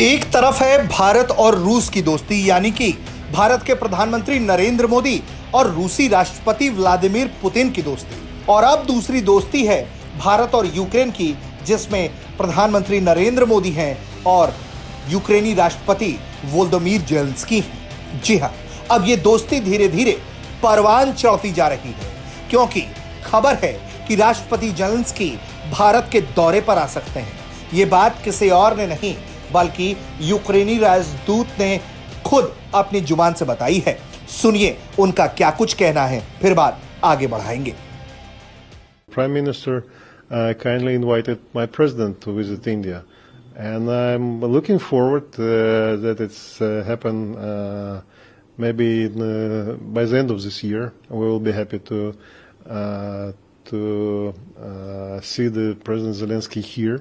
एक तरफ है भारत और रूस की दोस्ती, यानी कि भारत के प्रधानमंत्री नरेंद्र मोदी और रूसी राष्ट्रपति व्लादिमीर पुतिन की दोस्ती, और अब दूसरी दोस्ती है भारत और यूक्रेन की, जिसमें प्रधानमंत्री नरेंद्र मोदी हैं और यूक्रेनी राष्ट्रपति वोलोदिमीर ज़ेलेंस्की हैं। जी हां, अब ये दोस्ती धीरे धीरे परवान चढ़ती जा रही है, क्योंकि खबर है कि राष्ट्रपति ज़ेलेंस्की भारत के दौरे पर आ सकते हैं। ये बात किसी और ने नहीं बल्कि यूक्रेनी राजदूत ने खुद अपनी जुबान से बताई है। सुनिए उनका क्या कुछ कहना है, फिर बात आगे बढ़ाएंगे। Prime Minister kindly invited my president to visit India, and I'm looking forward that it's happen maybe by the end of this year. We will be happy to see the President Zelensky here,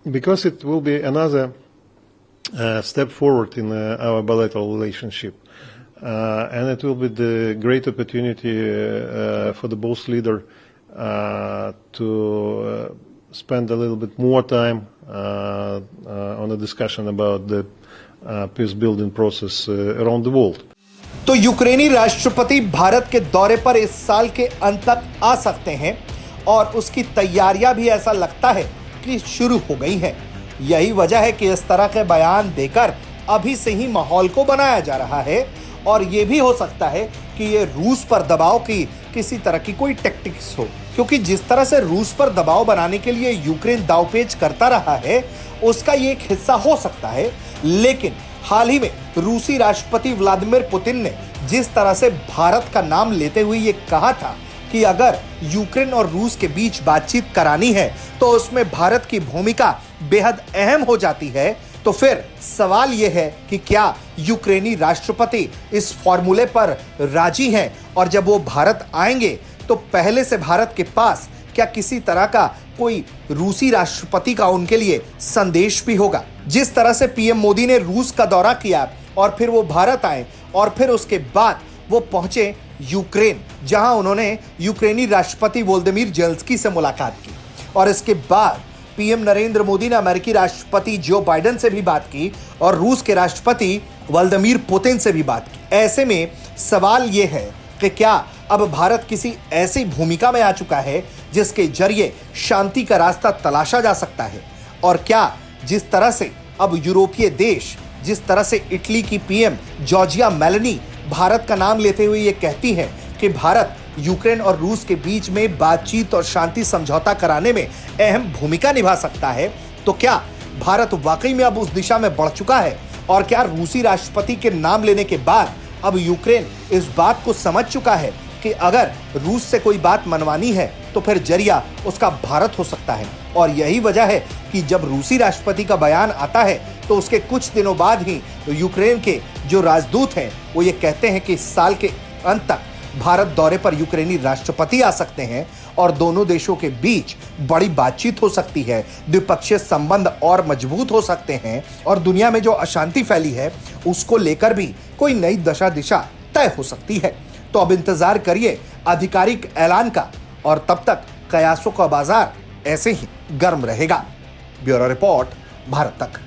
because it will be another step forward in our bilateral relationship. And it will be the great opportunity for the both leaders to spend a little bit more time on a discussion about the peace building process around the world. तो यूक्रेनी राष्ट्रपति भारत के दौरे पर इस साल के अंत तक आ सकते हैं और उसकी तैयारियां भी ऐसा लगता है कि शुरू हो गई हैं। यही वजह है कि इस तरह के बयान देकर अभी से ही माहौल को बनाया जा रहा है, और ये भी हो सकता है कि ये रूस पर दबाव की किसी तरह की कोई टैक्टिक्स हो, क्योंकि जिस तरह से रूस पर दबाव बनाने के लिए यूक्रेन दांवपेच करता रहा है उसका ये एक हिस्सा हो सकता है। लेकिन हाल ही में रूसी राष्ट्रपति व्लादिमीर पुतिन ने जिस तरह से भारत का नाम लेते हुए ये कहा था कि अगर यूक्रेन और रूस के बीच बातचीत करानी है तो उसमें भारत की भूमिका बेहद अहम हो जाती है, तो फिर सवाल यह है कि क्या यूक्रेनी राष्ट्रपति इस फॉर्मूले पर राजी हैं, और जब वो भारत आएंगे तो पहले से भारत के पास क्या किसी तरह का कोई रूसी राष्ट्रपति का उनके लिए संदेश भी होगा। जिस तरह से पीएम मोदी ने रूस का दौरा किया और फिर वो भारत आए और फिर उसके बाद वो पहुंचे यूक्रेन, जहां उन्होंने यूक्रेनी राष्ट्रपति वोलोदिमीर ज़ेलेंस्की से मुलाकात की, और इसके बाद पीएम नरेंद्र मोदी ने अमेरिकी राष्ट्रपति जो बाइडेन से भी बात की और रूस के राष्ट्रपति व्लादिमीर पुतिन से भी बात की। ऐसे में सवाल यह है कि क्या अब भारत किसी ऐसी भूमिका में आ चुका है जिसके जरिए शांति का रास्ता तलाशा जा सकता है, और क्या जिस तरह से अब यूरोपीय देश, जिस तरह से इटली की पीएम जॉर्जिया मेलोनी भारत का नाम लेते हुए ये कहती है कि भारत यूक्रेन और रूस के बीच में बातचीत और शांति समझौता कराने में अहम भूमिका निभा सकता है, तो क्या भारत वाकई में अब उस दिशा में बढ़ चुका है, और क्या रूसी राष्ट्रपति के नाम लेने के बाद अब यूक्रेन इस बात को समझ चुका है कि अगर रूस से कोई बात मनवानी है तो फिर जरिया उसका भारत हो सकता है। और यही वजह है कि जब रूसी राष्ट्रपति का बयान आता है तो उसके कुछ दिनों बाद ही यूक्रेन के जो राजदूत हैं वो ये कहते हैं कि इस साल के अंत तक भारत दौरे पर यूक्रेनी राष्ट्रपति आ सकते हैं और दोनों देशों के बीच बड़ी बातचीत हो सकती है, द्विपक्षीय संबंध और मजबूत हो सकते हैं, और दुनिया में जो अशांति फैली है उसको लेकर भी कोई नई दिशा तय हो सकती है। तो अब इंतजार करिए आधिकारिक ऐलान का, और तब तक कयासों का बाजार ऐसे ही गर्म रहेगा। ब्यूरो रिपोर्ट, भारत तक।